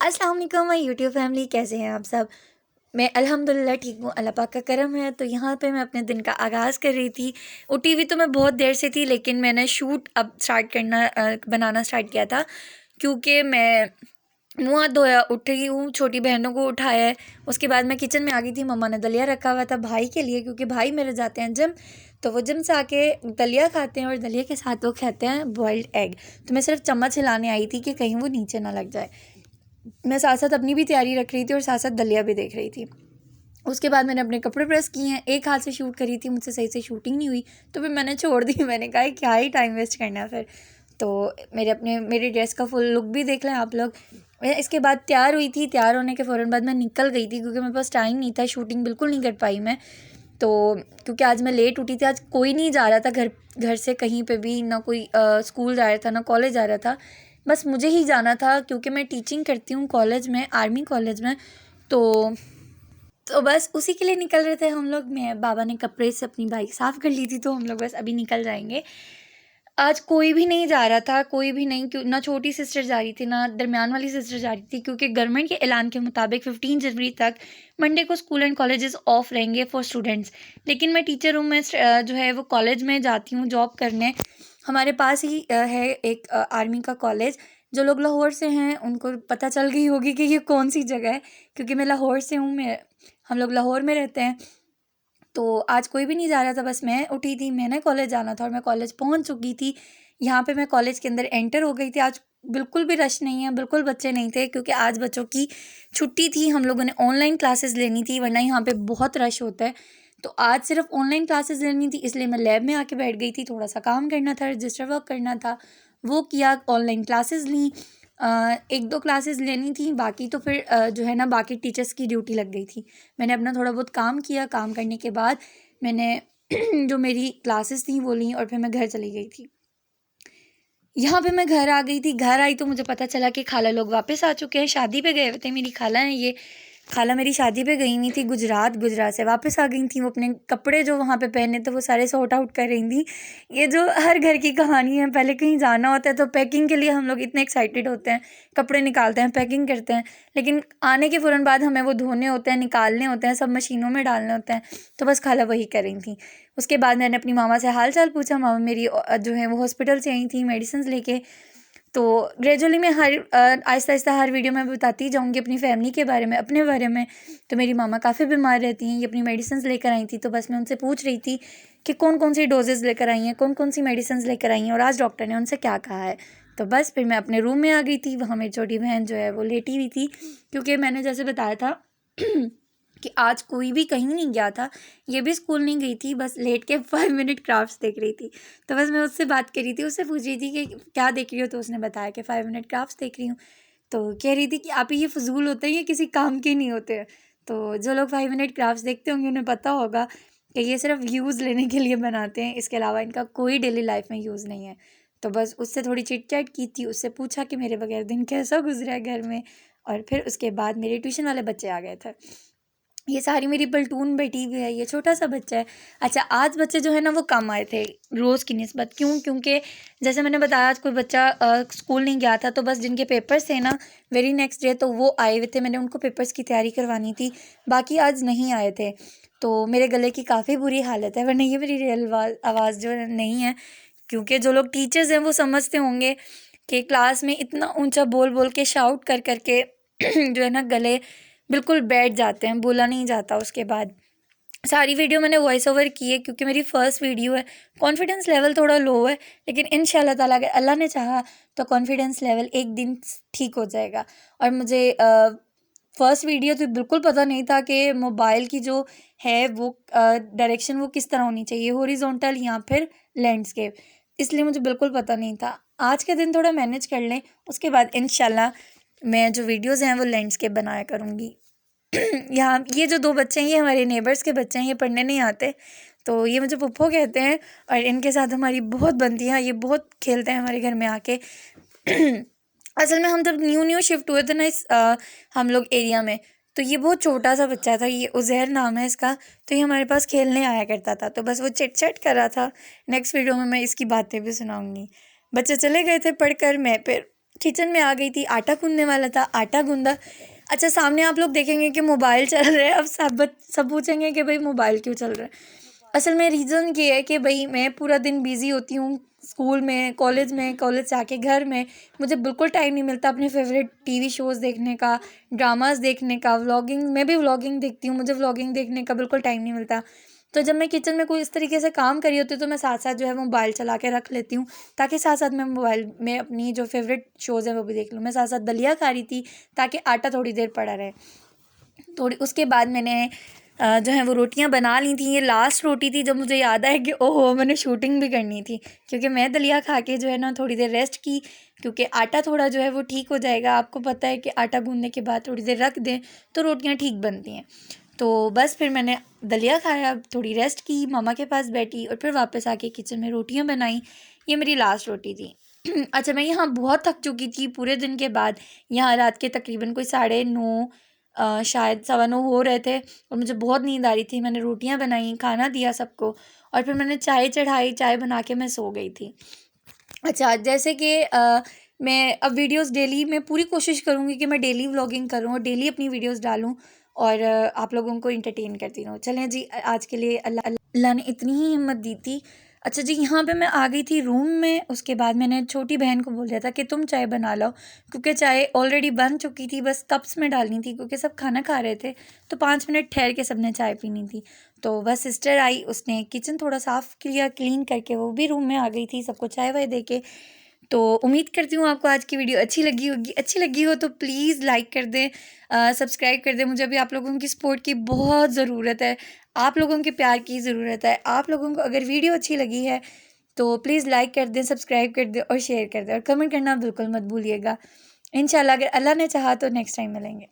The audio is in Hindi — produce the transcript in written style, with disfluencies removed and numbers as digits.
अस्सलाम वालेकुम माय यूट्यूब फैमिली, कैसे हैं आप सब। मैं अल्हम्दुलिल्लाह ठीक हूँ, अल्लाह पाक का करम है। तो यहाँ पे मैं अपने दिन का आगाज़ कर रही थी। उठी हुई तो मैं बहुत देर से थी, लेकिन मैंने शूट अब स्टार्ट करना बनाना स्टार्ट किया था, क्योंकि मैं मुँह हाथ धोया, उठ रही हूँ, छोटी बहनों को उठाया है। उसके बाद मैं किचन में आ गई थी। मम्मा ने दलिया रखा हुआ था भाई के लिए, क्योंकि भाई मेरे जाते हैं जिम, तो वो जिम से आके दलिया खाते हैं और दलिया के साथ वो खाते हैं बॉइल्ड एग। तो मैं सिर्फ चम्मच हिलाने आई थी कि कहीं वो नीचे ना लग जाए। मैं साथ साथ अपनी भी तैयारी रख रही थी और साथ साथ दलिया भी देख रही थी। उसके बाद मैंने अपने कपड़े प्रेस किए हैं, एक हाथ से शूट करी थी, मुझसे सही से शूटिंग नहीं हुई, तो फिर मैंने छोड़ दी। मैंने कहा क्या ही टाइम वेस्ट करना है फिर। तो मेरी ड्रेस का फुल लुक भी देख लें आप लोग। मैं इसके बाद तैयार हुई थी, तैयार होने के फ़ौरन बाद मैं निकल गई थी, क्योंकि मेरे पास टाइम नहीं था, शूटिंग बिल्कुल नहीं कर पाई मैं। तो क्योंकि आज मैं लेट उठी थी, आज कोई नहीं जा रहा था घर से कहीं पे भी, ना कोई स्कूल जा रहा था ना कॉलेज जा रहा था, बस मुझे ही जाना था, क्योंकि मैं टीचिंग करती हूँ कॉलेज में, आर्मी कॉलेज में। तो बस उसी के लिए निकल रहे थे हम लोग। मैं बाबा ने कपड़े से अपनी बाइक साफ़ कर ली थी, तो हम लोग बस अभी निकल जाएंगे। आज कोई भी नहीं जा रहा था, कोई भी नहीं, क्यों ना छोटी सिस्टर जा रही थी ना दरमियान वाली सिस्टर जा रही थी, क्योंकि गवर्नमेंट के ऐलान के मुताबिक 15 जनवरी तक मंडे को स्कूल एंड कॉलेजेस ऑफ रहेंगे फॉर स्टूडेंट्स। लेकिन मैं टीचर हूँ, मैं जो है वो कॉलेज में जाती हूँ जॉब करने। हमारे पास ही है एक आर्मी का कॉलेज। जो लोग लाहौर से हैं उनको पता चल गई होगी कि ये कौन सी जगह है, क्योंकि मैं लाहौर से हूँ, हम लोग लाहौर में रहते हैं। तो आज कोई भी नहीं जा रहा था, बस मैं उठी थी, मैंने कॉलेज जाना था और मैं कॉलेज पहुंच चुकी थी। यहाँ पे मैं कॉलेज के अंदर एंटर हो गई थी। आज बिल्कुल भी रश नहीं है, बिल्कुल बच्चे नहीं थे, क्योंकि आज बच्चों की छुट्टी थी। हम लोगों ने ऑनलाइन क्लासेस लेनी थी, वरना यहाँ पे बहुत रश होता है। तो आज सिर्फ ऑनलाइन क्लासेस लेनी थी, इसलिए मैं लैब में आके बैठ गई थी। थोड़ा सा काम करना था, रजिस्टर वर्क करना था, वो किया, ऑनलाइन क्लासेस ली। एक दो क्लासेस लेनी थी, बाकी तो फिर जो है ना बाकी टीचर्स की ड्यूटी लग गई थी। मैंने अपना थोड़ा बहुत काम किया, काम करने के बाद मैंने जो मेरी क्लासेस थी वो ली और फिर मैं घर चली गई थी। यहाँ पे मैं घर आ गई थी, घर आई तो मुझे पता चला कि खाला लोग वापस आ चुके हैं, शादी पे गए हुए थे। मेरी खाला हैं ये, खाला मेरी शादी पे गई हुई थी गुजरात, गुजरात से वापस आ गई थी। वो अपने कपड़े जो वहाँ पे पहने थे वो सारे सॉर्ट आउट कर रही थी। ये जो हर घर की कहानी है, पहले कहीं जाना होता है तो पैकिंग के लिए हम लोग इतने एक्साइटेड होते हैं, कपड़े निकालते हैं, पैकिंग करते हैं, लेकिन आने के फ़ौरन बाद हमें वो धोने होते हैं, निकालने होते हैं, सब मशीनों में डालने होते हैं। तो बस खाला वही कर रही थी। उसके बाद मैंने अपनी मामा से हाल चाल पूछा। मामा मेरी जो है वो हॉस्पिटल से आई थी मेडिसिन लेके। तो ग्रेजुअली मैं आहिस्ता आहिस्ता हर वीडियो में बताती जाऊँगी अपनी फैमिली के बारे में, अपने बारे में। तो मेरी मामा काफ़ी बीमार रहती हैं, ये अपनी मेडिसिन लेकर आई थी, तो बस मैं उनसे पूछ रही थी कि कौन कौन सी डोजेज़ लेकर आई हैं, कौन कौन सी मेडिसिन लेकर आई हैं और आज डॉक्टर ने उनसे क्या कहा है। तो बस फिर मैं अपने रूम में आ गई थी। वहाँ मेरी छोटी बहन जो है वो लेटी हुई थी, क्योंकि मैंने जैसे बताया था कि आज कोई भी कहीं नहीं गया था। ये भी स्कूल नहीं गई थी, बस लेट के 5 मिनट क्राफ्ट्स देख रही थी। तो बस मैं उससे बात कर रही थी, उससे पूछ रही थी कि क्या देख रही हो, तो उसने बताया कि 5 मिनट क्राफ्ट्स देख रही हूँ। तो कह रही थी कि आप ये फ़जूल होते हैं, ये किसी काम के नहीं होते हैं। तो जो लोग 5 मिनट क्राफ्ट्स देखते होंगे उन्हें पता होगा कि ये सिर्फ व्यूज़ लेने के लिए बनाते हैं, इसके अलावा इनका कोई डेली लाइफ में यूज़ नहीं है। तो बस उससे थोड़ी चिट चैट की थी, उससे पूछा कि मेरे बगैर दिन कैसा गुजरा है घर में। और फिर उसके बाद मेरे ट्यूशन वाले बच्चे आ गए थे। ये सारी मेरी पलटून बैठी हुई है, ये छोटा सा बच्चा है। अच्छा, आज बच्चे जो है ना वो कम आए थे रोज़ की निस्बत। क्यों? क्योंकि जैसे मैंने बताया आज कोई बच्चा स्कूल नहीं गया था, तो बस जिनके पेपर्स थे ना वेरी नेक्स्ट डे, तो वो आए हुए थे, मैंने उनको पेपर्स की तैयारी करवानी थी। बाकी आज नहीं आए थे। तो मेरे गले की काफ़ी बुरी हालत है, वरना ये मेरी रियल आवाज़ जो नहीं है। क्योंकि जो लोग टीचर्स हैं वो समझते होंगे कि क्लास में इतना ऊंचा बोल बोल के शाउट कर कर के जो है ना गले बिल्कुल बैठ जाते हैं, बोला नहीं जाता। उसके बाद सारी वीडियो मैंने वॉइस ओवर की है, क्योंकि मेरी फ़र्स्ट वीडियो है। कॉन्फिडेंस लेवल थोड़ा लो है, लेकिन इंशाल्लाह ताला अगर अल्लाह ने चाहा तो कॉन्फिडेंस लेवल एक दिन ठीक हो जाएगा। और मुझे फ़र्स्ट वीडियो तो बिल्कुल पता नहीं था कि मोबाइल की जो है वो डायरेक्शन वो किस तरह होनी चाहिए, हॉरिजॉन्टल या फिर लैंडस्केप, इसलिए मुझे बिल्कुल पता नहीं था। आज के दिन थोड़ा मैनेज कर लें, उसके बाद इंशाल्लाह मैं जो वीडियोज़ हैं वो लैंडस्केप बनाया करूँगी। यहाँ ये जो दो बच्चे हैं ये हमारे नेबर्स के बच्चे हैं, ये पढ़ने नहीं आते, तो ये मुझे पुप्पो कहते हैं और इनके साथ हमारी बहुत बनती है। ये बहुत खेलते हैं हमारे घर में आके। असल में हम जब न्यू न्यू शिफ्ट हुए थे ना इस हम लोग एरिया में, तो ये बहुत छोटा सा बच्चा था, ये उज़ैर नाम है इसका। तो ये हमारे पास खेलने आया करता था, तो बस वो चिट चैट कर रहा था। नेक्स्ट वीडियो में मैं इसकी बातें भी सुनाऊंगी। बच्चे चले गए थे पढ़कर, मैं फिर किचन में आ गई थी, आटा गूँधने वाला था, आटा गूँधा। अच्छा, सामने आप लोग देखेंगे कि मोबाइल चल रहा है। अब सब पूछेंगे कि भाई मोबाइल क्यों चल रहा है। असल में रीज़न ये है कि भाई मैं पूरा दिन बिज़ी होती हूँ स्कूल में, कॉलेज से आके घर में मुझे बिल्कुल टाइम नहीं मिलता अपने फेवरेट टीवी शोज़ देखने का, ड्रामास देखने का, व्लॉगिंग, मैं भी व्लॉगिंग देखती हूँ, मुझे व्लॉगिंग देखने का बिल्कुल टाइम नहीं मिलता। तो जब मैं किचन में कोई इस तरीके से काम कर रही होती हूँ तो मैं साथ साथ जो है मोबाइल चला के रख लेती हूँ, ताकि साथ साथ मैं मोबाइल में अपनी जो फेवरेट शोज़ हैं वो भी देख लूँ। मैं साथ साथ दलिया खा रही थी ताकि आटा थोड़ी देर पड़ा रहे। थोड़ी उसके बाद मैंने जो है वो रोटियां बना ली थी। ये लास्ट रोटी थी जब मुझे याद आया कि ओहो मैंने शूटिंग भी करनी थी, क्योंकि मैं दलिया खा के जो है ना थोड़ी देर रेस्ट की, क्योंकि आटा थोड़ा जो है वो ठीक हो जाएगा। आपको पता है कि आटा गूंदने के बाद थोड़ी देर रख दें तो रोटियां ठीक बनती हैं। तो बस फिर मैंने दलिया खाया, थोड़ी रेस्ट की, मामा के पास बैठी और फिर वापस आके किचन में रोटियां बनाई। ये मेरी लास्ट रोटी थी। अच्छा, मैं यहाँ बहुत थक चुकी थी पूरे दिन के बाद। यहाँ रात के तकरीबन कोई 9:30 शायद 9:15 हो रहे थे और मुझे बहुत नींद आ रही थी। मैंने रोटियां बनाई, खाना दिया सबको और फिर मैंने चाय चढ़ाई, चाय बना के मैं सो गई थी। अच्छा, जैसे कि मैं अब वीडियोस डेली, मैं पूरी कोशिश करूँगी कि मैं डेली व्लॉगिंग करूँ और डेली अपनी वीडियोस डालूँ और आप लोगों को इंटरटेन करती रहूँ। चलें जी, आज के लिए अल्लाह ने इतनी ही हिम्मत दी थी। अच्छा जी, यहाँ पे मैं आ गई थी रूम में। उसके बाद मैंने छोटी बहन को बोल दिया था कि तुम चाय बना लो, क्योंकि चाय ऑलरेडी बन चुकी थी, बस कप्स में डालनी थी, क्योंकि सब खाना खा रहे थे तो 5 मिनट ठहर के सबने चाय पीनी थी। तो बस सिस्टर आई, उसने किचन थोड़ा साफ़ किया, क्लीन करके वो भी रूम में आ गई थी सबको चाय वाय दे के। तो उम्मीद करती हूँ आपको आज की वीडियो अच्छी लगी होगी। अच्छी लगी हो तो प्लीज़ लाइक कर दें, सब्सक्राइब कर दें। मुझे अभी आप लोगों की सपोर्ट की बहुत ज़रूरत है, आप लोगों के प्यार की ज़रूरत है। आप लोगों को अगर वीडियो अच्छी लगी है तो प्लीज़ लाइक कर दें, सब्सक्राइब कर दें और शेयर कर दें और कमेंट करना बिल्कुल मत भूलिएगा। इंशाल्लाह अगर अल्लाह ने चाहा तो नेक्स्ट टाइम मिलेंगे।